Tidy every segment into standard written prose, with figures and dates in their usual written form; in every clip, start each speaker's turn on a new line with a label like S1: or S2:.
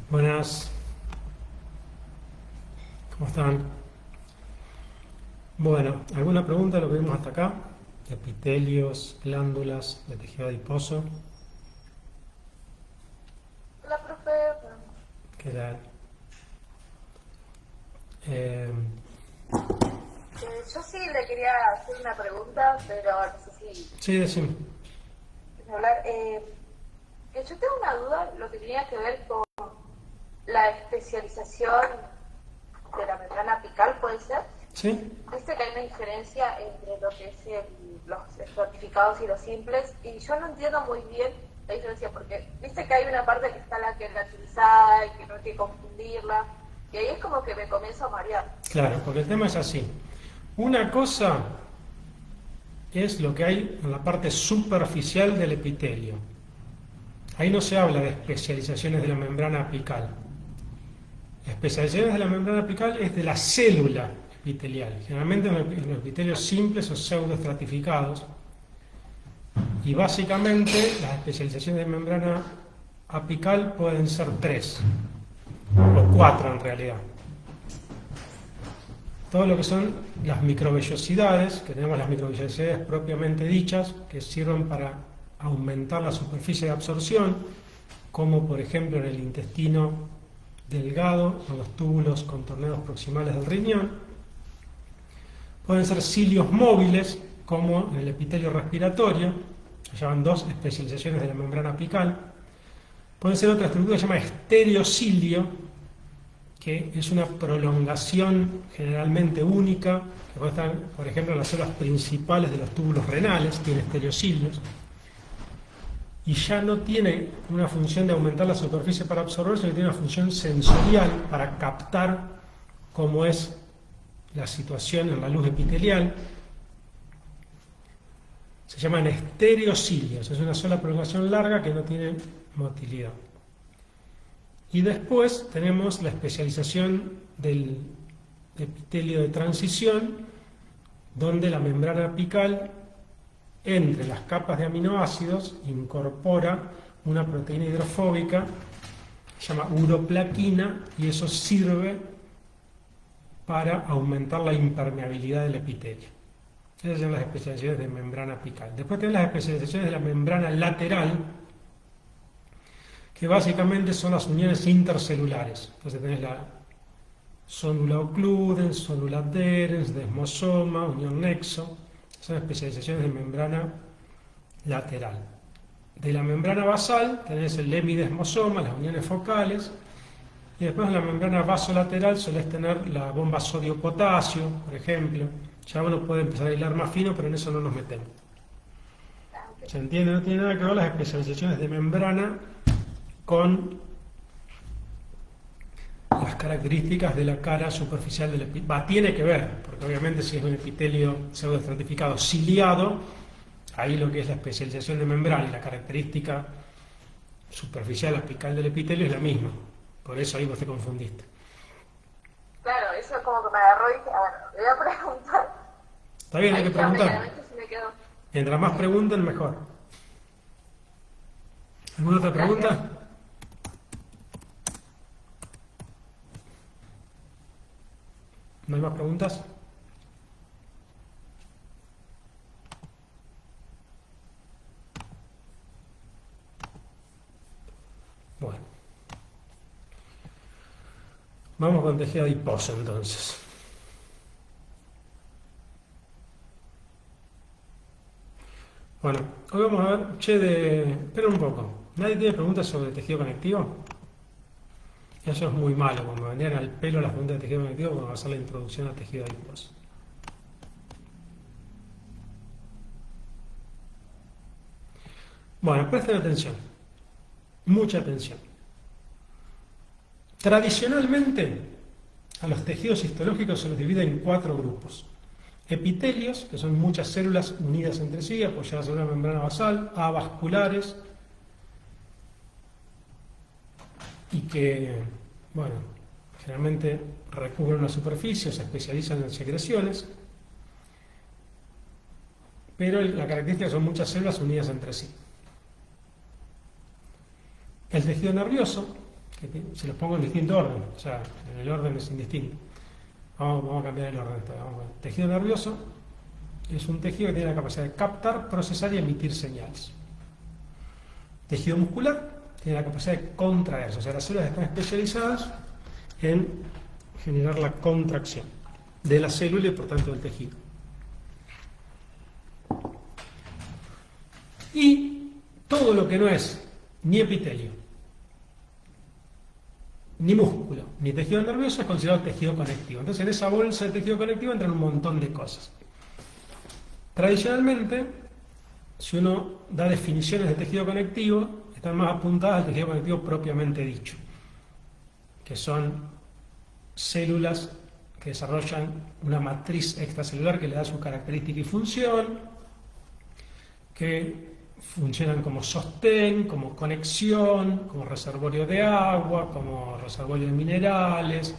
S1: Buenas, ¿cómo están? Bueno, ¿alguna pregunta de lo que vimos hasta acá? Epitelios, glándulas, de tejido adiposo,
S2: La profe,
S1: que era... eh,
S2: yo sí le quería hacer una pregunta, pero no sé si
S1: sí, decime.
S2: hablar. Que yo tengo una duda, lo que tenía que ver con la especialización de la membrana apical, ¿puede ser?
S1: ¿Sí?
S2: Viste que hay una diferencia entre lo que es los estratificados y los simples, y yo no entiendo muy bien la diferencia, porque viste que hay una parte que está la queratinizada y que no hay que confundirla, y ahí es como que me comienzo a marear.
S1: Claro, porque el tema es así. Una cosa es lo que hay en la parte superficial del epitelio. Ahí no se habla de especializaciones de la membrana apical. Especializaciones de la membrana apical es de la célula epitelial, generalmente en los epitelios simples o pseudoestratificados, y básicamente las especializaciones de membrana apical pueden ser tres, o cuatro en realidad. Todo lo que son las microvellosidades, que tenemos las microvellosidades propiamente dichas, que sirven para aumentar la superficie de absorción, como por ejemplo en el intestino delgado, en los túbulos contorneados proximales del riñón. Pueden ser cilios móviles, como en el epitelio respiratorio, se llaman dos especializaciones de la membrana apical. Puede ser otra estructura que se llama estereocilio, que es una prolongación generalmente única, que puede estar, por ejemplo, en las células principales de los túbulos renales, tiene estereocilios, y ya no tiene una función de aumentar la superficie para absorber, sino que tiene una función sensorial para captar cómo es la situación en la luz epitelial. Se llaman estereocilios, es una sola prolongación larga que no tiene motilidad. Y después tenemos la especialización del epitelio de transición, donde la membrana apical, entre las capas de aminoácidos, incorpora una proteína hidrofóbica, se llama uroplaquina, y eso sirve para aumentar la impermeabilidad del epitelio. Esas son las especializaciones de membrana apical. Después tenemos las especializaciones de la membrana lateral, que básicamente son las uniones intercelulares. Entonces tenés la sonula occludens, sonula adherens, desmosoma, unión nexo. Son especializaciones de membrana lateral. De la membrana basal tenés el hemidesmosoma, las uniones focales, y después en la membrana vasolateral solés tener la bomba sodio-potasio, por ejemplo. Ya uno puede empezar a hilar más fino, pero en eso no nos metemos. ¿Se entiende? No tiene nada que ver las especializaciones de membrana con las características de la cara superficial del epitelio. Tiene que ver, porque obviamente si es un epitelio pseudoestratificado ciliado, ahí lo que es la especialización de membrana y la característica superficial apical del epitelio es la misma. Por eso ahí vos te confundiste.
S2: Claro, eso como que me agarró y dije, a ver, le voy a preguntar.
S1: Está bien, hay
S2: Ahí
S1: que
S2: ya
S1: preguntar.
S2: medianamente se me quedó.
S1: Mientras más pregunten, mejor. ¿Alguna otra
S2: Gracias.
S1: pregunta? ¿No hay más preguntas? Bueno, vamos con tejido adiposo entonces. Bueno, hoy vamos a ver, esperen un poco. ¿Nadie tiene preguntas sobre el tejido conectivo? Eso es muy malo, cuando me venían al pelo las preguntas de tejido conectivo, cuando va a hacer la introducción al tejido adiposo. Bueno, presten atención, mucha atención. Tradicionalmente, a los tejidos histológicos se los divide en cuatro grupos. Epitelios, que son muchas células unidas entre sí, apoyadas en una membrana basal, avasculares, y que, bueno, generalmente recubren una superficie o se especializan en secreciones, pero la característica son muchas células unidas entre sí. El tejido nervioso, se los pongo en distinto orden, o sea, el orden es indistinto. Vamos a cambiar el orden. Tejido nervioso es un tejido que tiene la capacidad de captar, procesar y emitir señales. Tejido muscular tiene la capacidad de contraerse, o sea, las células están especializadas en generar la contracción de la célula y por tanto del tejido. Y todo lo que no es ni epitelio, ni músculo, ni tejido nervioso es considerado tejido conectivo. Entonces en esa bolsa de tejido conectivo entran un montón de cosas. Tradicionalmente, si uno da definiciones de tejido conectivo, están más apuntadas al tejido conectivo propiamente dicho, que son células que desarrollan una matriz extracelular que le da su característica y función, que funcionan como sostén, como conexión, como reservorio de agua, como reservorio de minerales,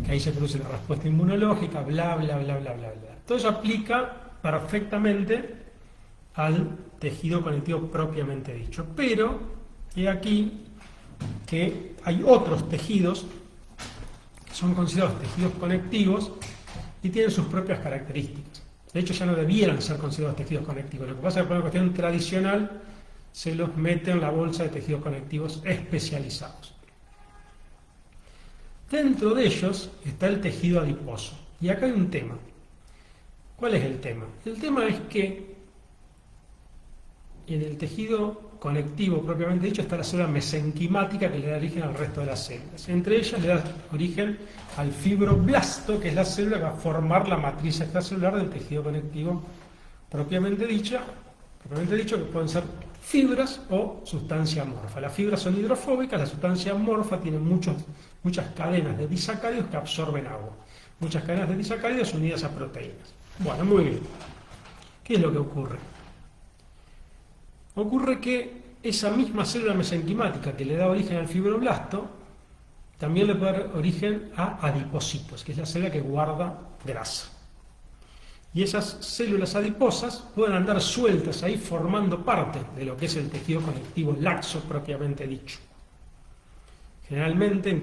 S1: que ahí se produce la respuesta inmunológica, bla, bla, bla, bla, bla, bla. Todo eso aplica perfectamente al tejido conectivo propiamente dicho. Pero, he aquí que hay otros tejidos que son considerados tejidos conectivos y tienen sus propias características. De hecho, ya no debieran ser considerados tejidos conectivos. Lo que pasa es que por una cuestión tradicional se los mete en la bolsa de tejidos conectivos especializados. Dentro de ellos está el tejido adiposo. Y acá hay un tema. ¿Cuál es el tema? El tema es que en el tejido conectivo propiamente dicho está la célula mesenquimática que le da origen al resto de las células. Entre ellas le da origen al fibroblasto, que es la célula que va a formar la matriz extracelular del tejido conectivo propiamente dicho, que pueden ser fibras o sustancia amorfa. Las fibras son hidrofóbicas, la sustancia amorfa tiene muchas cadenas de disacáridos que absorben agua. Muchas cadenas de disacáridos unidas a proteínas. Bueno, muy bien. ¿Qué es lo que ocurre? Ocurre que esa misma célula mesenquimática que le da origen al fibroblasto también le puede dar origen a adipocitos, que es la célula que guarda grasa. Y esas células adiposas pueden andar sueltas ahí formando parte de lo que es el tejido conectivo laxo propiamente dicho. Generalmente,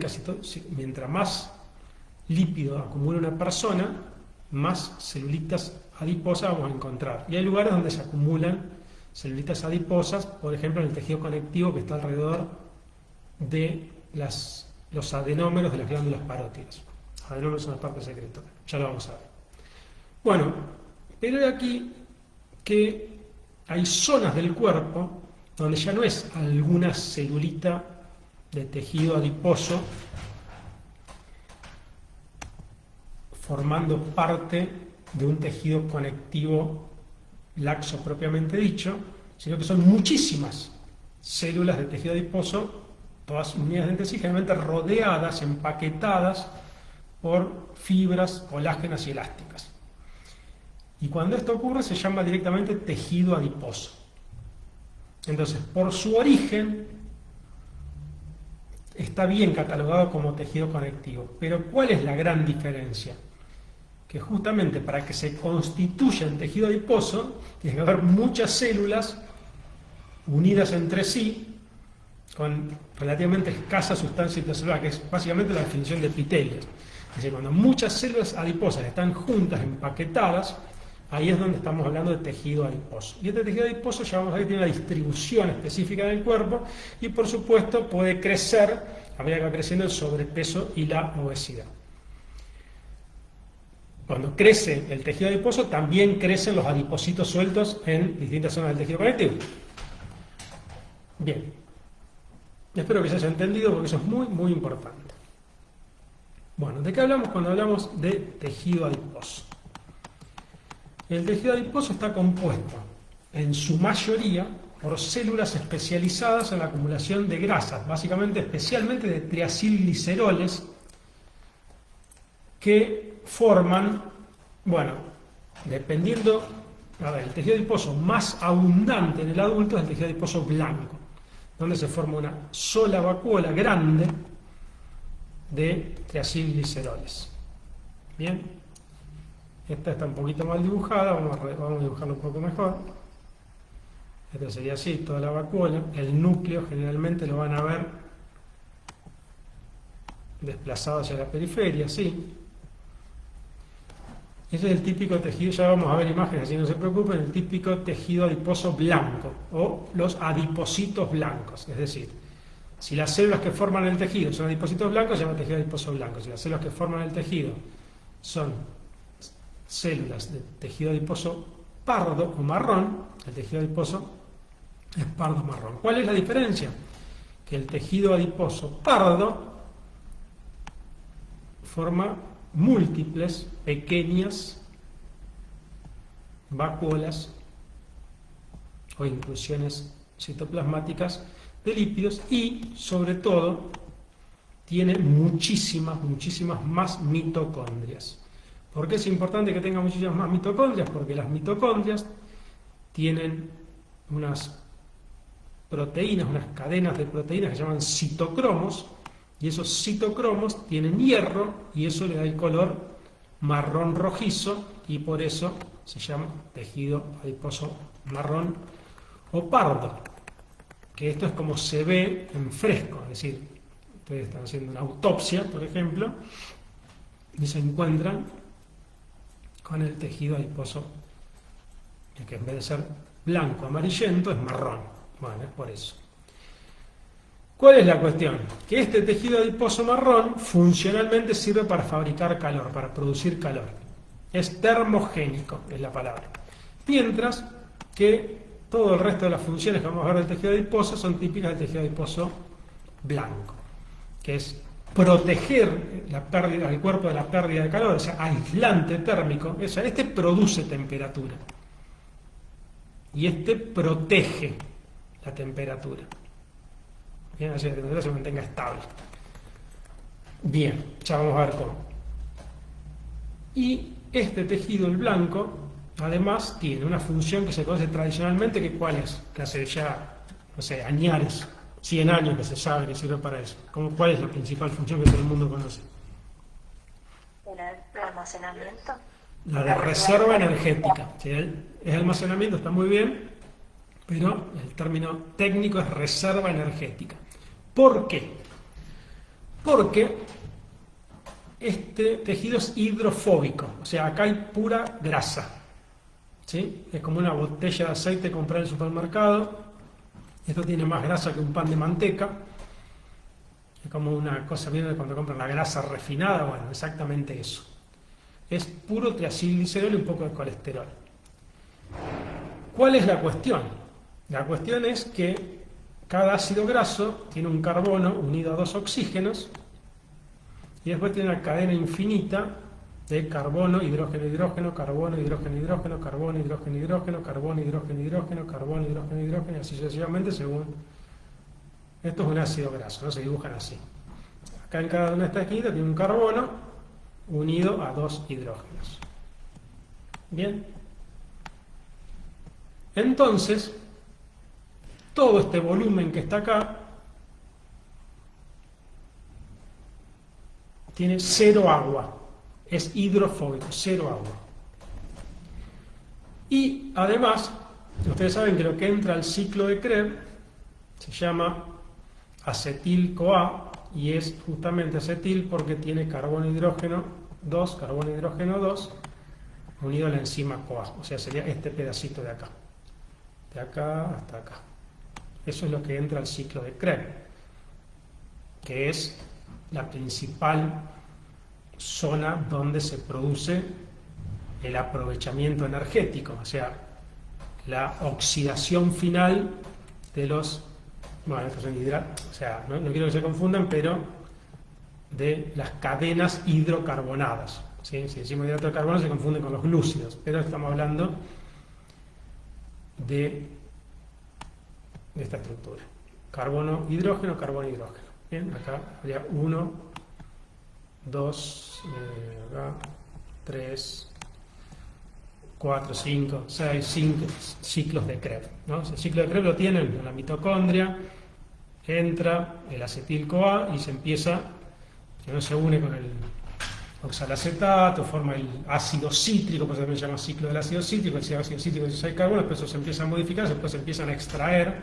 S1: mientras más lípido acumula una persona, más celulitas adiposas vamos a encontrar. Y hay lugares donde se acumulan celulitas adiposas, por ejemplo en el tejido conectivo que está alrededor de los adenómeros de las glándulas parótidas. Los adenómeros son la parte secretora, ya lo vamos a ver. Bueno, pero hay aquí que hay zonas del cuerpo donde ya no es alguna celulita de tejido adiposo formando parte de un tejido conectivo laxo propiamente dicho, sino que son muchísimas células de tejido adiposo, todas unidas entre sí, generalmente rodeadas, empaquetadas por fibras colágenas y elásticas. Y cuando esto ocurre se llama directamente tejido adiposo. Entonces, por su origen, está bien catalogado como tejido conectivo. Pero ¿cuál es la gran diferencia? Que justamente para que se constituya el tejido adiposo, tiene que haber muchas células unidas entre sí, con relativamente escasa sustancia intracelular, que es básicamente la definición de epitelios. Es decir, cuando muchas células adiposas están juntas, empaquetadas, ahí es donde estamos hablando de tejido adiposo. Y este tejido adiposo ya vamos a ver que tiene una distribución específica en el cuerpo y por supuesto puede crecer a medida que va creciendo el sobrepeso y la obesidad. Cuando crece el tejido adiposo también crecen los adipocitos sueltos en distintas zonas del tejido conectivo. Bien. Espero que se haya entendido porque eso es muy, muy importante. Bueno, ¿de qué hablamos cuando hablamos de tejido adiposo? El tejido adiposo está compuesto en su mayoría por células especializadas en la acumulación de grasas, básicamente, especialmente de triacilgliceroles, que forman, bueno, dependiendo, el tejido adiposo más abundante en el adulto es el tejido adiposo blanco, donde se forma una sola vacuola grande de triacilgliceroles. Bien, esta está un poquito mal dibujada, vamos a dibujarla un poco mejor. Esta sería así, toda la vacuola. El núcleo generalmente lo van a ver desplazado hacia la periferia, sí. Ese es el típico tejido, ya vamos a ver imágenes, así no se preocupen, el típico tejido adiposo blanco o los adipocitos blancos. Es decir, si las células que forman el tejido son adipocitos blancos, se llama tejido adiposo blanco. Si las células que forman el tejido son células de tejido adiposo pardo o marrón, el tejido adiposo es pardo marrón. ¿Cuál es la diferencia? Que el tejido adiposo pardo forma múltiples pequeñas vacuolas o inclusiones citoplasmáticas de lípidos y, sobre todo, tiene muchísimas más mitocondrias. ¿Por qué es importante que tenga muchísimas más mitocondrias? Porque las mitocondrias tienen unas proteínas, unas cadenas de proteínas que se llaman citocromos, y esos citocromos tienen hierro y eso le da el color marrón rojizo y por eso se llama tejido adiposo marrón o pardo, que esto es como se ve en fresco, es decir, ustedes están haciendo una autopsia, por ejemplo, y se encuentran con el tejido adiposo, que en vez de ser blanco amarillento es marrón. Bueno, es por eso. ¿Cuál es la cuestión? Que este tejido adiposo marrón funcionalmente sirve para fabricar calor, para producir calor. Es termogénico, es la palabra. Mientras que todo el resto de las funciones que vamos a ver del tejido adiposo son típicas del tejido adiposo blanco, que es proteger la pérdida, el cuerpo de la pérdida de calor, o sea, aislante térmico. O sea, este produce temperatura y este protege la temperatura. Bien, así que la temperatura se mantenga estable. Bien, ya vamos a ver cómo. Y este tejido, el blanco, además tiene una función que se conoce tradicionalmente, que ¿cuál es? Que hace ya, no sé, añares, 100 años que se sabe que sirve para eso. ¿Cuál es la principal función que todo el mundo conoce?
S3: ¿El almacenamiento?
S1: La de reserva energética. ¿Sí? El almacenamiento está muy bien, pero el término técnico es reserva energética. ¿Por qué? Porque este tejido es hidrofóbico, o sea, acá hay pura grasa. ¿Sí? Es como una botella de aceite comprada en el supermercado. Esto tiene más grasa que un pan de manteca. Es como una cosa, ¿vieron cuando compran la grasa refinada? Bueno, exactamente eso. Es puro triacilglicerol y un poco de colesterol. ¿Cuál es la cuestión? La cuestión es que cada ácido graso tiene un carbono unido a 2 oxígenos y después tiene una cadena infinita de carbono, hidrógeno, hidrógeno, carbono, hidrógeno, hidrógeno, carbono, hidrógeno, hidrógeno, carbono, hidrógeno, hidrógeno, carbono, hidrógeno, hidrógeno, y así sucesivamente según... Esto es un ácido graso, ¿no? Se dibujan así. Acá en cada una de estas esquinas tiene un carbono unido a 2 hidrógenos. Bien. Entonces, todo este volumen que está acá tiene 0 agua. Es hidrofóbico, 0 agua. Y además, ustedes saben que lo que entra al ciclo de Krebs se llama acetil-CoA y es justamente acetil porque tiene carbono hidrógeno 2, carbono hidrógeno 2 unido a la enzima CoA. O sea, sería este pedacito de acá. De acá hasta acá. Eso es lo que entra al ciclo de Krebs, que es la principal zona donde se produce el aprovechamiento energético, o sea, la oxidación final de los, bueno, estos son hidratos, o sea, no quiero que se confundan, pero de las cadenas hidrocarbonadas. ¿Sí? Si decimos hidrato de carbono se confunde con los glúcidos, pero estamos hablando de esta estructura. Carbono, hidrógeno, carbono, hidrógeno. Bien, acá habría 1, 2, 3, 4, 5, 6, 5 ciclos de Krebs, ¿no? El ciclo de Krebs lo tienen en la mitocondria, entra el acetil-CoA y se empieza, que no se une con el oxalacetato, forma el ácido cítrico, por eso se llama ciclo del ácido cítrico, el ácido cítrico de 6 carbonos, después eso se empieza a modificar, después se empiezan a extraer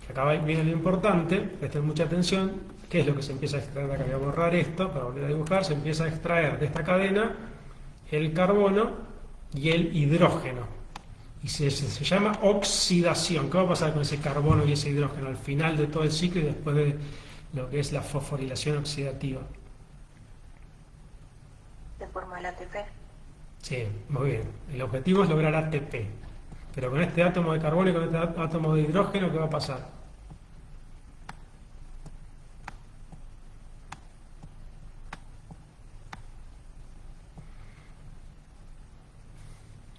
S1: que acá viene lo importante, presten mucha atención, ¿qué es lo que se empieza a extraer? Acá voy a borrar esto para volver a dibujar. Se empieza a extraer de esta cadena el carbono y el hidrógeno, y se llama oxidación. ¿Qué va a pasar con ese carbono y ese hidrógeno al final de todo el ciclo y después de lo que es la fosforilación oxidativa?
S2: Se forma el ATP.
S1: Sí, muy bien. El objetivo es lograr ATP. Pero con este átomo de carbono y con este átomo de hidrógeno, ¿qué va a pasar?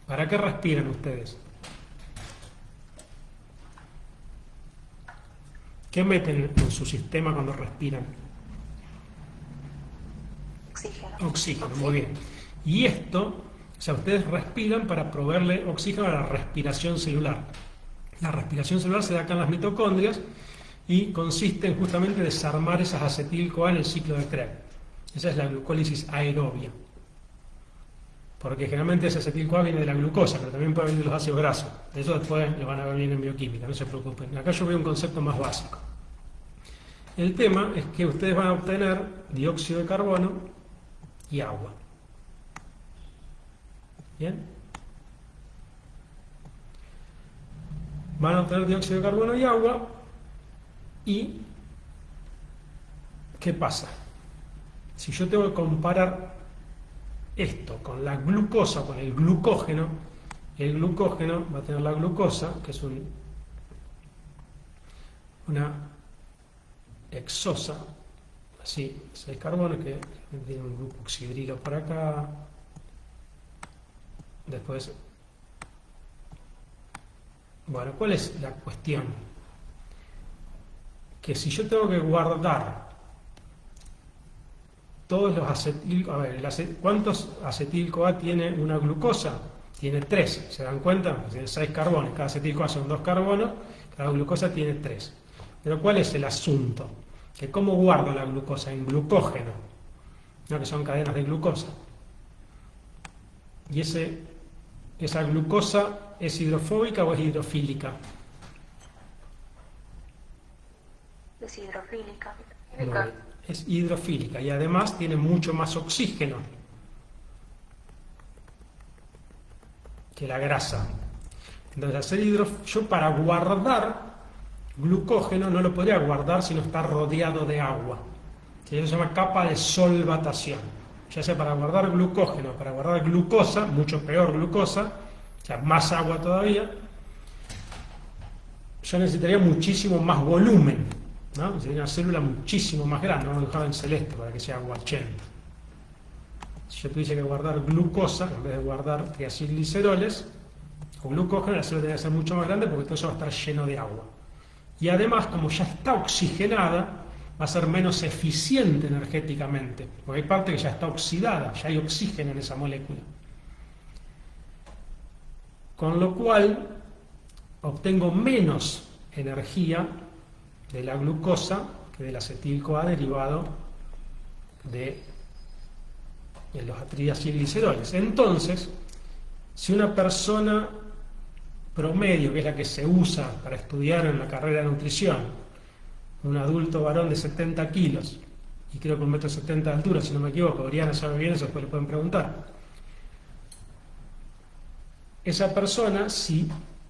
S1: ¿Para qué respiran ustedes? ¿Qué meten en su sistema cuando respiran?
S2: Oxígeno.
S1: Oxígeno, muy bien. Y esto, o sea, ustedes respiran para proveerle oxígeno a la respiración celular. La respiración celular se da acá en las mitocondrias y consiste en justamente desarmar esas acetil-CoA en el ciclo de Krebs. Esa es la glucólisis aerobia. Porque generalmente ese acetil-CoA viene de la glucosa, pero también puede venir de los ácidos grasos. Eso después lo van a ver bien en bioquímica, no se preocupen. Acá yo veo un concepto más básico. El tema es que ustedes van a obtener dióxido de carbono y agua. ¿Bien? Van a obtener dióxido de carbono y agua. ¿Y qué pasa? Si yo tengo que comparar esto con la glucosa, con el glucógeno va a tener la glucosa, que es una hexosa, así, 6 carbonos, que tiene un grupo oxidrilo por acá. Después, bueno, ¿cuál es la cuestión? Que si yo tengo que guardar todos los acetil... A ver, ¿cuántos acetil-CoA tiene una glucosa? Tiene 3, ¿se dan cuenta? Tiene 6 carbones, cada acetil-CoA son 2 carbonos, cada glucosa tiene 3. Pero ¿cuál es el asunto? Que ¿cómo guardo la glucosa? En glucógeno, ¿no? Que son cadenas de glucosa. Y esa glucosa ¿es hidrofóbica o es hidrofílica?
S2: Es hidrofílica.
S1: Es hidrofílica y además tiene mucho más oxígeno que la grasa. Entonces, yo para guardar glucógeno no lo podría guardar si no está rodeado de agua. Eso se llama capa de solvatación. Ya sea para guardar glucógeno, para guardar glucosa, mucho peor glucosa, o sea, más agua todavía, yo necesitaría muchísimo más volumen, ¿no? Sería una célula muchísimo más grande, no lo dejaba en celeste para que sea aguachento. Si yo tuviese que guardar glucosa, en vez de guardar triacilgliceroles, o glucógeno, la célula tiene que ser mucho más grande porque todo eso va a estar lleno de agua. Y además, como ya está oxigenada, va a ser menos eficiente energéticamente, porque hay parte que ya está oxidada, ya hay oxígeno en esa molécula. Con lo cual, obtengo menos energía de la glucosa que del acetil-CoA derivado de los triacilgliceroles. Entonces, si una persona promedio, que es la que se usa para estudiar en la carrera de nutrición, un adulto varón de 70 kilos, y creo que 1,70 m de altura, si no me equivoco, Oriana sabe bien eso, después le pueden preguntar. Esa persona, si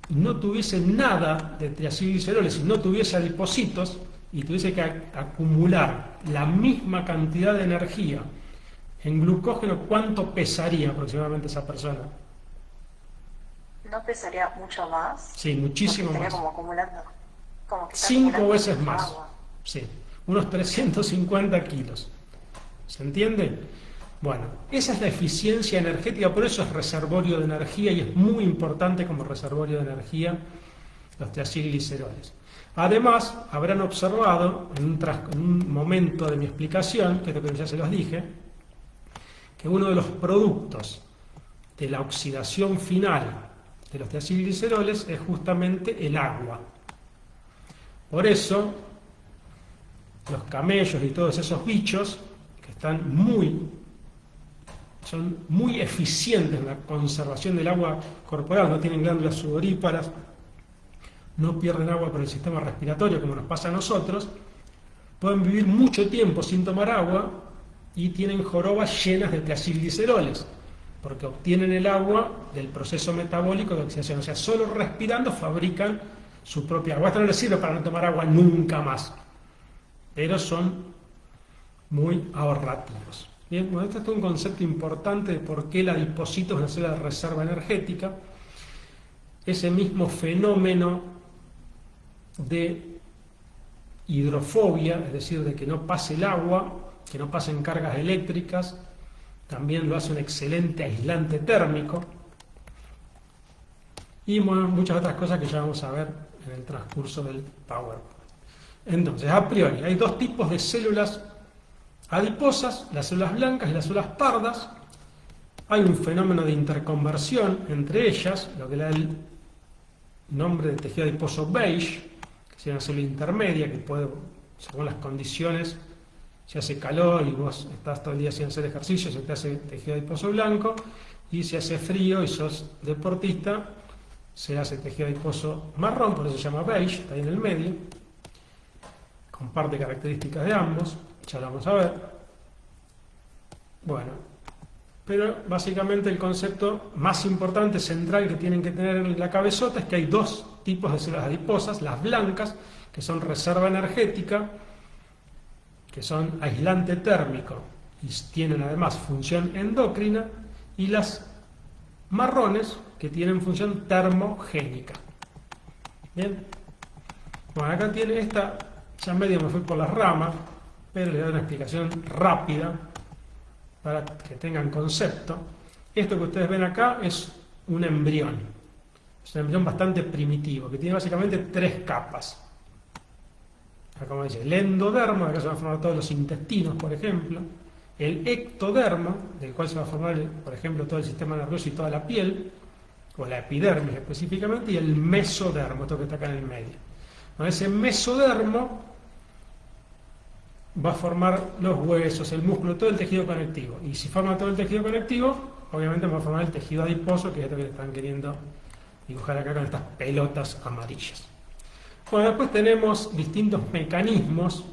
S1: no tuviese nada de triacilgliceroles, si no tuviese adipocitos, y tuviese que acumular la misma cantidad de energía en glucógeno, ¿cuánto pesaría aproximadamente esa persona?
S2: ¿No pesaría mucho más?
S1: Sí, muchísimo
S2: estaría
S1: más.
S2: como acumulando. Como que está
S1: 5
S2: acumulando
S1: veces
S2: mucha
S1: más.
S2: agua.
S1: Sí, unos 350 kilos. ¿Se entiende? Bueno, esa es la eficiencia energética, por eso es reservorio de energía y es muy importante como reservorio de energía los triacilgliceroles. Además, habrán observado en un momento de mi explicación, que creo que ya se los dije, que uno de los productos de la oxidación final de los triacilgliceroles es justamente el agua. Por eso, los camellos y todos esos bichos que son muy eficientes en la conservación del agua corporal, no tienen glándulas sudoríparas, no pierden agua por el sistema respiratorio como nos pasa a nosotros, pueden vivir mucho tiempo sin tomar agua y tienen jorobas llenas de triacilgliceroles, porque obtienen el agua del proceso metabólico de oxidación. O sea, solo respirando fabrican su propia agua. Esto no les sirve para no tomar agua nunca más, pero son muy ahorrativos. Bien, bueno, este es un concepto importante de por qué el adipocito es una célula de reserva energética. Ese mismo fenómeno de hidrofobia, es decir, de que no pase el agua, que no pasen cargas eléctricas, también lo hace un excelente aislante térmico, y bueno, muchas otras cosas que ya vamos a ver en el transcurso del PowerPoint. Entonces, a priori, hay dos tipos de células adiposas, las células blancas y las células pardas. Hay un fenómeno de interconversión entre ellas, lo que le da el nombre de tejido adiposo beige, que sería una célula intermedia que puede, según las condiciones, si hace calor y vos estás todo el día sin hacer ejercicio, se te hace tejido adiposo blanco, y si hace frío y sos deportista, se hace tejido adiposo marrón, por eso se llama beige, está ahí en el medio, comparte características de ambos, ya lo vamos a ver. Bueno, pero básicamente el concepto más importante, central, que tienen que tener en la cabezota es que hay dos tipos de células adiposas: las blancas, que son reserva energética, que son aislante térmico y tienen además función endocrina, y las marrones, que tienen función termogénica. Bien, bueno, acá tiene esta, ya medio me fui por las ramas, pero le doy una explicación rápida para que tengan concepto. Esto que ustedes ven acá es un embrión. Es un embrión bastante primitivo, que tiene básicamente tres capas. Acá, como dice, el endodermo, de acá se van a formar todos los intestinos, por ejemplo. El ectodermo, del cual se va a formar, por ejemplo, todo el sistema nervioso y toda la piel, o la epidermis específicamente, y el mesodermo, esto que está acá en el medio. Bueno, ese mesodermo va a formar los huesos, el músculo, todo el tejido conectivo. Y si forma todo el tejido conectivo, obviamente va a formar el tejido adiposo, que es esto que están queriendo dibujar acá con estas pelotas amarillas. Bueno, después tenemos distintos mecanismos.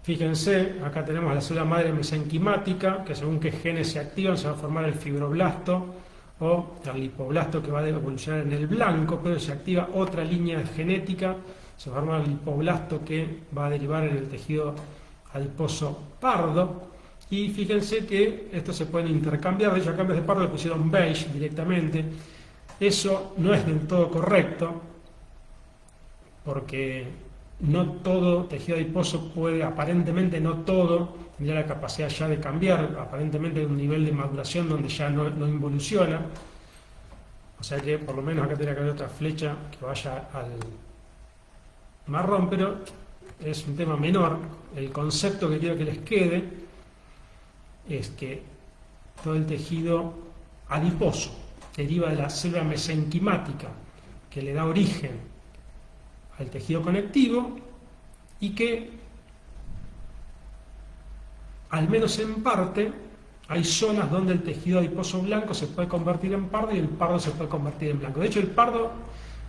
S1: Fíjense, acá tenemos la célula madre mesenquimática, que según qué genes se activan, se va a formar el fibroblasto o el lipoblasto, que va a evolucionar en el blanco, pero se activa otra línea genética, se forma el lipoblasto, que va a derivar en el tejido adiposo pardo. Y fíjense que estos se pueden intercambiar. De hecho, acá en vez de pardo le pusieron beige directamente. Eso no es del todo correcto, porque no todo tejido adiposo puede, aparentemente no todo, tendría la capacidad ya de cambiar, aparentemente hay un nivel de maduración donde ya no involuciona. O sea que por lo menos acá tendría que haber otra flecha que vaya al marrón, pero es un tema menor. El concepto que quiero que les quede es que todo el tejido adiposo deriva de la célula mesenquimática, que le da origen al tejido conectivo, y que, al menos en parte, hay zonas donde el tejido adiposo blanco se puede convertir en pardo y el pardo se puede convertir en blanco. De hecho, el pardo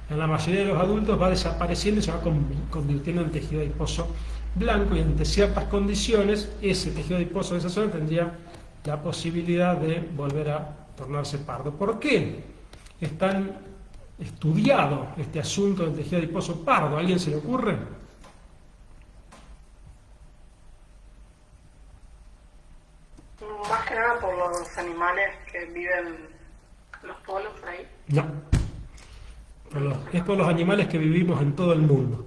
S1: en la mayoría de los adultos va desapareciendo y se va convirtiendo en tejido adiposo blanco, y ante ciertas condiciones ese tejido adiposo de esa zona tendría la posibilidad de volver a tornarse pardo. ¿Por qué es tan estudiado este asunto del tejido adiposo pardo? ¿A alguien se le ocurre?
S3: Más que nada por los animales que viven en los polos por ahí.
S1: No. Es por los animales que vivimos en todo el mundo.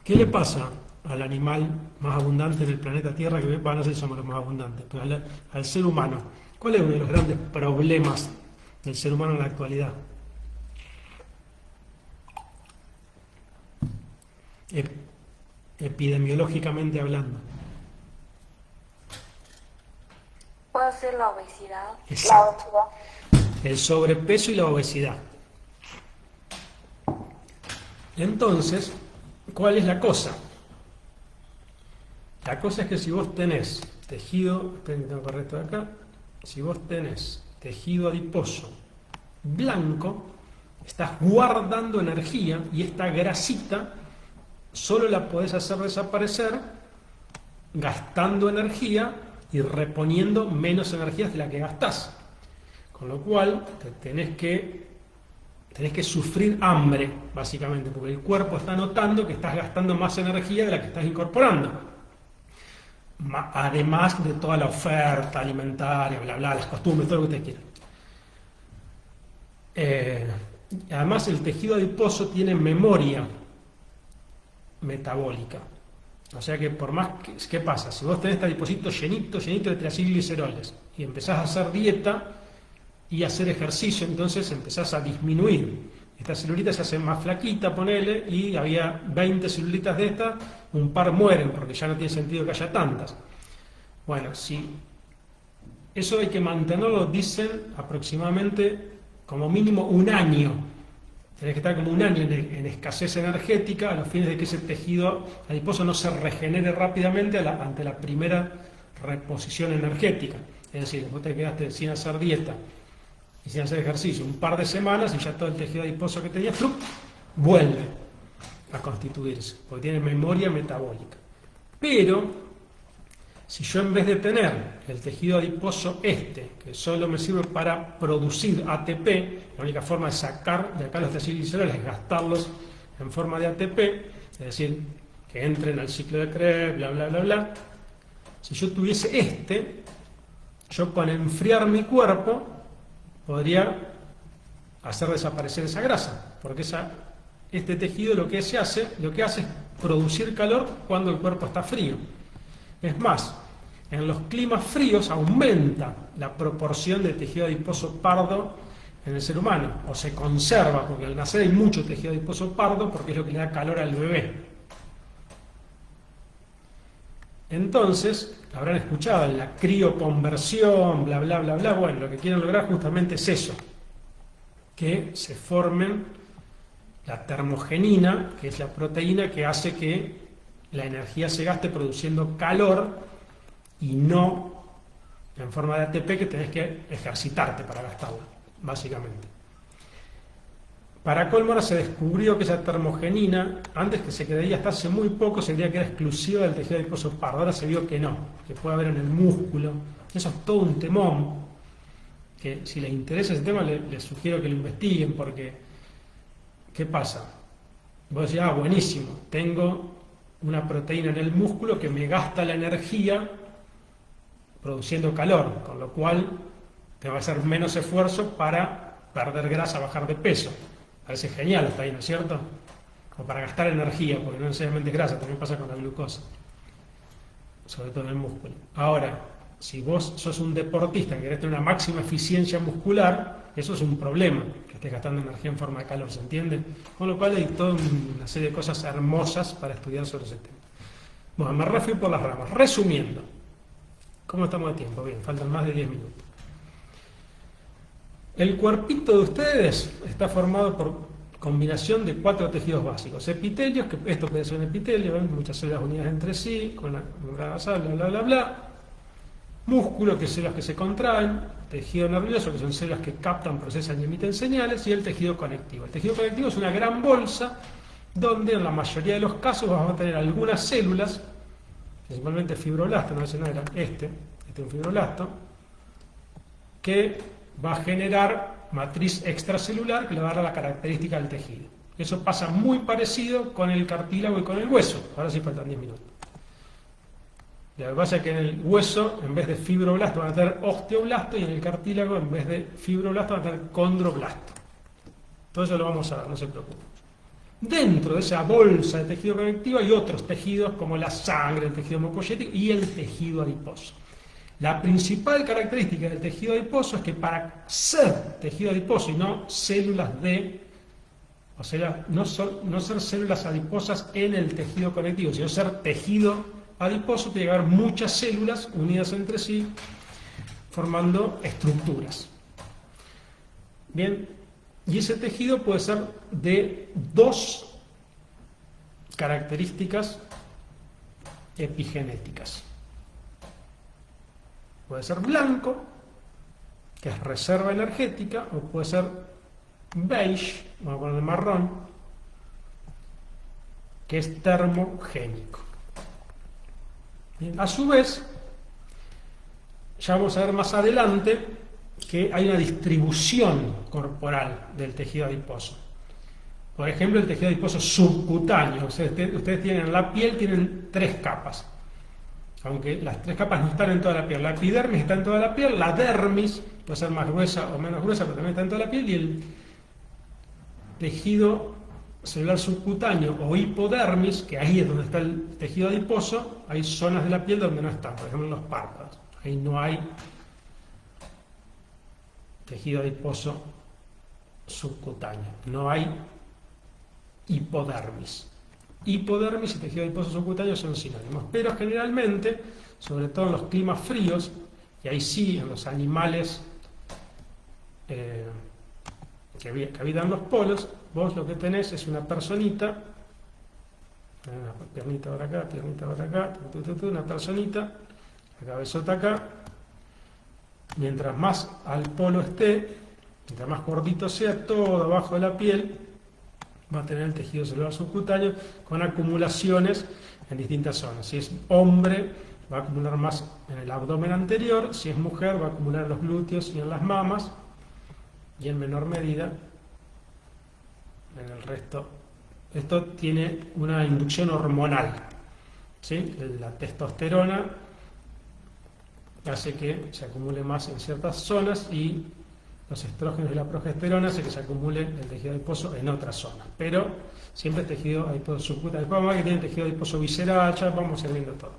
S1: ¿Qué le pasa al animal más abundante en el planeta Tierra, que van a ser somos los más abundantes, pero al ser humano? ¿Cuál es uno de los grandes problemas del ser humano en la actualidad? Epidemiológicamente hablando.
S2: ¿Puede ser la obesidad?
S1: Exacto. El sobrepeso y la obesidad. Entonces, ¿cuál es la cosa? La cosa es que si vos tenés tejido, esperen que tengo correcto de acá, si vos tenés tejido adiposo blanco, Estás guardando energía y esta grasita solo la podés hacer desaparecer gastando energía y reponiendo menos energía de la que gastás. Con lo cual tenés que sufrir hambre, básicamente, porque el cuerpo está notando que estás gastando más energía de la que estás incorporando. Además de toda la oferta alimentaria, bla, bla, las costumbres, todo lo que ustedes quieran. Además, el tejido adiposo tiene memoria metabólica. O sea que por más que, ¿qué pasa? Si vos tenés este adiposito llenito de triacilgliceroles y empezás a hacer dieta y hacer ejercicio, entonces empezás a disminuir. Esta celulita se hace más flaquita, ponele, y había 20 celulitas de estas, un par mueren porque ya no tiene sentido que haya tantas. Bueno, si eso hay que mantenerlo, dicen, aproximadamente como mínimo un año. Tenés que estar como un año en escasez energética a los fines de que ese tejido adiposo no se regenere rápidamente ante la primera reposición energética. Es decir, vos te quedaste sin hacer dieta y sin hacer ejercicio un par de semanas y ya todo el tejido adiposo que tenías vuelve a constituirse, porque tiene memoria metabólica. Pero si yo en vez de tener el tejido adiposo que solo me sirve para producir ATP, la única forma de sacar de acá los triacilgliceroles es gastarlos en forma de ATP, es decir, que entren al ciclo de Krebs, bla, bla, bla, bla. Si yo tuviese yo con enfriar mi cuerpo podría hacer desaparecer esa grasa, porque este tejido lo que hace es producir calor cuando el cuerpo está frío. Es más, en los climas fríos aumenta la proporción de tejido adiposo pardo en el ser humano, o se conserva, porque al nacer hay mucho tejido adiposo pardo porque es lo que le da calor al bebé. Entonces, habrán escuchado la crioconversión, bla, bla, bla, bla. Bueno, lo que quieren lograr justamente es eso, que se formen la termogenina, que es la proteína que hace que la energía se gaste produciendo calor y no en forma de ATP que tenés que ejercitarte para gastarla, básicamente. Para colmo ahora se descubrió que esa termogenina, antes que se creía hasta hace muy poco, se creía que era exclusiva del tejido adiposo pardo, ahora se vio que no, que puede haber en el músculo. Eso es todo un temón, que si les interesa ese tema les sugiero que lo investiguen, porque ¿qué pasa? Vos decís, buenísimo, tengo una proteína en el músculo que me gasta la energía produciendo calor, con lo cual te va a hacer menos esfuerzo para perder grasa, bajar de peso. Parece genial hasta ahí, ¿no es cierto? O para gastar energía, porque no necesariamente es grasa, también pasa con la glucosa, sobre todo en el músculo. Ahora, si vos sos un deportista que querés tener una máxima eficiencia muscular, eso es un problema, que estés gastando energía en forma de calor, ¿se entiende? Con lo cual hay toda una serie de cosas hermosas para estudiar sobre ese tema. Bueno, me refiero por las ramas. Resumiendo, ¿cómo estamos de tiempo? Bien, faltan más de 10 minutos. El cuerpito de ustedes está formado por combinación de 4 tejidos básicos. Epitelios, que esto puede ser un epitelio, ¿ven? Muchas células unidas entre sí, con la membrana basal, bla, bla, bla, bla. Músculo, que son células que se contraen. Tejido nervioso, que son células que captan, procesan y emiten señales. Y el tejido conectivo. El tejido conectivo es una gran bolsa donde en la mayoría de los casos vamos a tener algunas células, principalmente fibroblastos, no, ese no era este es un fibroblasto, que va a generar matriz extracelular que le va a dar la característica del tejido. Eso pasa muy parecido con el cartílago y con el hueso. Ahora sí faltan 10 minutos. Lo que pasa es que en el hueso, en vez de fibroblasto, van a tener osteoblasto, y en el cartílago, en vez de fibroblasto, van a tener condroblasto. Todo eso lo vamos a ver, no se preocupen. Dentro de esa bolsa de tejido conectivo hay otros tejidos como la sangre, el tejido mucoyético y el tejido adiposo. La principal característica del tejido adiposo es que para ser tejido adiposo y no células o sea, no ser células adiposas en el tejido conectivo, sino ser tejido adiposo, tiene que haber muchas células unidas entre sí, formando estructuras. Bien, y ese tejido puede ser de 2 características epigenéticas. Puede ser blanco, que es reserva energética, o puede ser beige, vamos a ponerle marrón, que es termogénico. Bien, a su vez, ya vamos a ver más adelante que hay una distribución corporal del tejido adiposo. Por ejemplo, el tejido adiposo subcutáneo. Ustedes tienen la piel, tienen 3 capas. Aunque las 3 capas no están en toda la piel. La epidermis está en toda la piel, la dermis puede ser más gruesa o menos gruesa, pero también está en toda la piel, y el tejido celular subcutáneo o hipodermis, que ahí es donde está el tejido adiposo, hay zonas de la piel donde no está, por ejemplo en los párpados. Ahí no hay tejido adiposo subcutáneo, no hay hipodermis. Hipodermis y tejido adiposo subcutáneo son sinónimos, pero generalmente, sobre todo en los climas fríos, y ahí sí, en los animales que habitan los polos, vos lo que tenés es una personita, una piernita por acá, una personita, la cabezota acá. Mientras más al polo esté, mientras más gordito sea, todo abajo de la piel va a tener el tejido celular subcutáneo con acumulaciones en distintas zonas. Si es hombre, va a acumular más en el abdomen anterior; si es mujer, va a acumular en los glúteos y en las mamas, y en menor medida en el resto. Esto tiene una inducción hormonal, ¿sí? La testosterona hace que se acumule más en ciertas zonas, y los estrógenos y la progesterona hace que se acumule el tejido adiposo en otras zonas, pero siempre tejido adiposo subcutáneo. Después vamos a ver que tiene tejido adiposo visceral, ya vamos a ir viendo todo.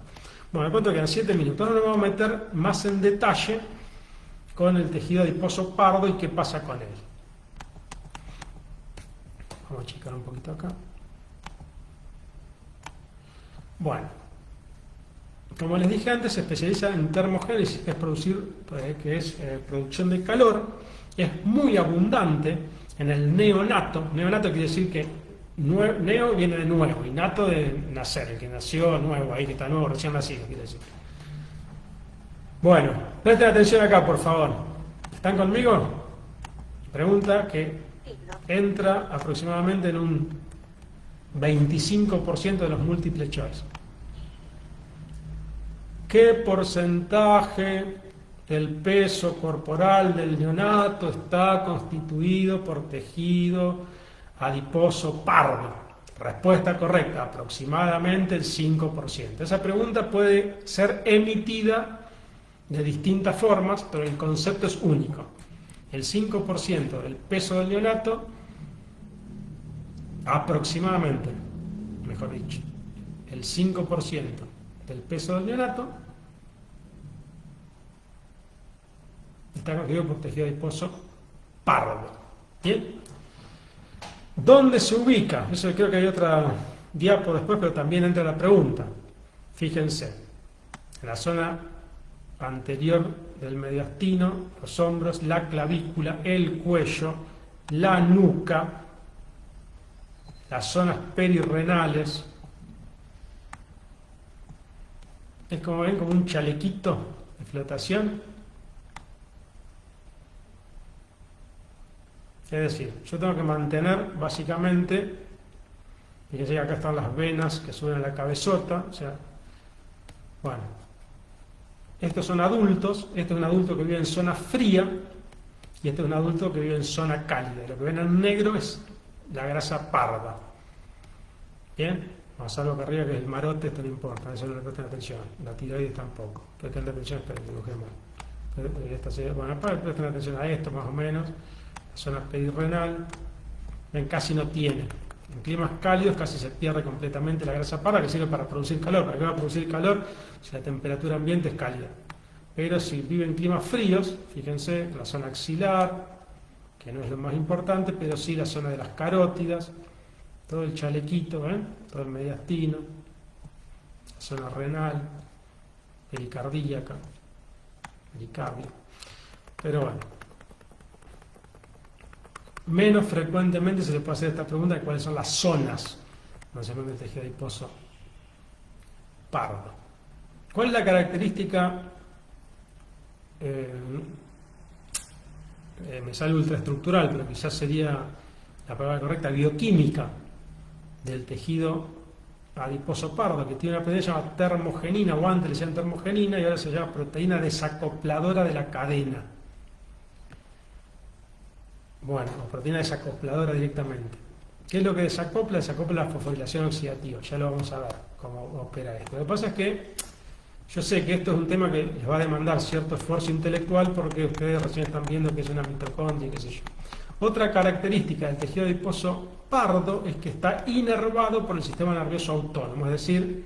S1: Bueno, me cuento que quedan 7 minutos. Ahora nos vamos a meter más en detalle con el tejido adiposo pardo y qué pasa con él. Vamos a achicar un poquito acá. Bueno, como les dije antes, se especializa en termogénesis, que es producción de calor. Es muy abundante en el neonato. Neonato quiere decir que neo viene de nuevo, y nato de nacer, el que nació nuevo, ahí que está nuevo, recién nacido, quiere decir. Bueno, presten atención acá, por favor. ¿Están conmigo? Pregunta que entra aproximadamente en un 25% de los múltiples choice. ¿Qué porcentaje del peso corporal del neonato está constituido por tejido adiposo pardo? Respuesta correcta, aproximadamente el 5%. Esa pregunta puede ser emitida de distintas formas, pero el concepto es único. El 5% del peso del neonato, aproximadamente, mejor dicho, el 5% del peso del neonato está constituido por tejido adiposo pardo. ¿Bien? ¿Dónde se ubica? Eso creo que hay otra diapo después, pero también entra la pregunta. Fíjense, en la zona anterior del mediastino, los hombros, la clavícula, el cuello, la nuca, las zonas perirrenales. Es como ven, como un chalequito de flotación. Es decir, yo tengo que mantener básicamente, fíjense que acá están las venas que suben a la cabezota, o sea, bueno, estos son adultos. Este es un adulto que vive en zona fría, y este es un adulto que vive en zona cálida. Lo que ven en negro es la grasa parda. Bien, vamos a algo que arriba, que es el marote, esto no importa, eso no le presten atención. La tiroides tampoco, presten atención, esperen, dibujemos. Bueno, presten atención a esto más o menos. La zona perirrenal, ven, casi no tiene. En climas cálidos casi se pierde completamente la grasa parda, que sirve para producir calor. ¿Para qué va a producir calor si la temperatura ambiente es cálida? Pero si vive en climas fríos, fíjense, la zona axilar, que no es lo más importante, pero sí la zona de las carótidas, todo el chalequito, todo el mediastino, la zona renal, pericardíaca, pericardio. Pero bueno, menos frecuentemente se le puede hacer esta pregunta de cuáles son las zonas donde se encuentra el tejido adiposo pardo. ¿Cuál es la característica me sale ultraestructural, pero quizás sería la palabra correcta, bioquímica del tejido adiposo pardo, que tiene una proteína llamada termogenina, o antes le decían termogenina, y ahora se llama proteína desacopladora de la cadena. Bueno, o proteína desacopladora directamente. ¿Qué es lo que desacopla? Desacopla la fosforilación oxidativa, ya lo vamos a ver cómo opera esto. Lo que pasa es que yo sé que esto es un tema que les va a demandar cierto esfuerzo intelectual porque ustedes recién están viendo que es una mitocondria y qué sé yo. Otra característica del tejido adiposo pardo es que está inervado por el sistema nervioso autónomo, es decir,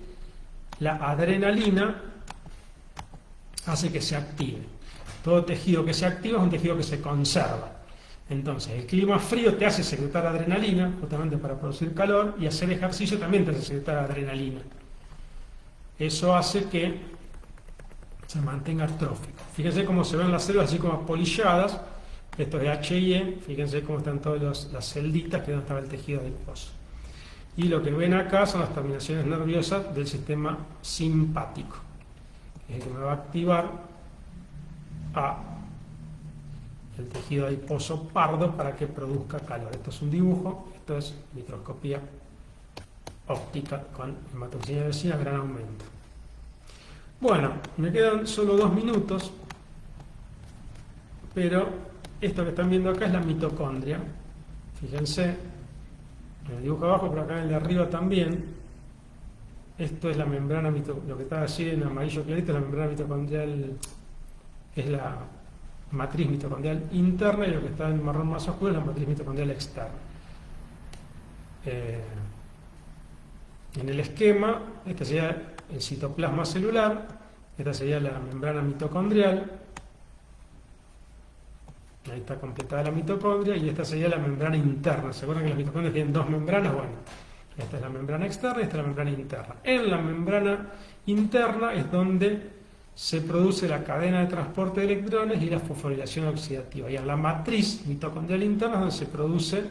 S1: la adrenalina hace que se active. Todo tejido que se activa es un tejido que se conserva. Entonces, el clima frío te hace secretar adrenalina, justamente para producir calor, y hacer ejercicio también te hace secretar adrenalina. Eso hace que se mantenga trófico. Fíjense cómo se ven las células así como apolilladas. Esto es de H&E, fíjense cómo están todas las celditas que es donde estaba el tejido adiposo. Y lo que ven acá son las terminaciones nerviosas del sistema simpático, que es el que me va a activar el tejido adiposo pardo para que produzca calor. Esto es un dibujo, esto es microscopía óptica con hematoxina vecina a gran aumento. Bueno, me quedan solo 2 minutos, pero esto que están viendo acá es la mitocondria. Fíjense, en el dibujo abajo, pero acá en el de arriba también. Esto es la membrana mitocondrial, lo que está así en amarillo clarito es la membrana mitocondrial, es la matriz mitocondrial interna, y lo que está en marrón más oscuro es la matriz mitocondrial externa. En el esquema, este sería el citoplasma celular, esta sería la membrana mitocondrial, ahí está completada la mitocondria, y esta sería la membrana interna. ¿Se acuerdan que las mitocondrias tienen 2 membranas? Bueno, esta es la membrana externa y esta es la membrana interna. En la membrana interna es donde se produce la cadena de transporte de electrones y la fosforilación oxidativa. Y en la matriz mitocondrial interna es donde se produce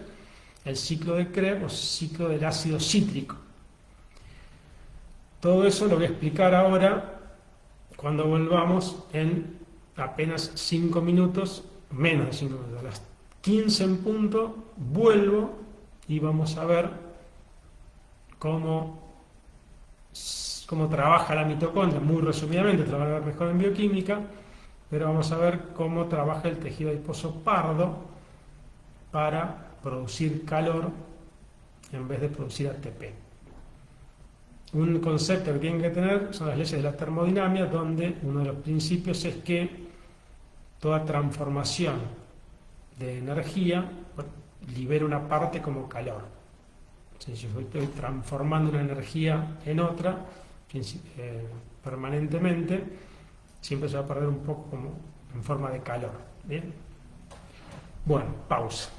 S1: el ciclo de Krebs o ciclo del ácido cítrico. Todo eso lo voy a explicar ahora cuando volvamos en apenas 5 minutos, menos de 5 minutos, a las 15 en punto, vuelvo y vamos a ver cómo trabaja la mitocondria, muy resumidamente, esto lo van a ver mejor en bioquímica, pero vamos a ver cómo trabaja el tejido adiposo pardo para producir calor en vez de producir ATP. Un concepto que tienen que tener son las leyes de la termodinámica, donde uno de los principios es que toda transformación de energía libera una parte como calor. Si yo estoy transformando una energía en otra permanentemente, siempre se va a perder un poco como en forma de calor. ¿Bien? Bueno, pausa.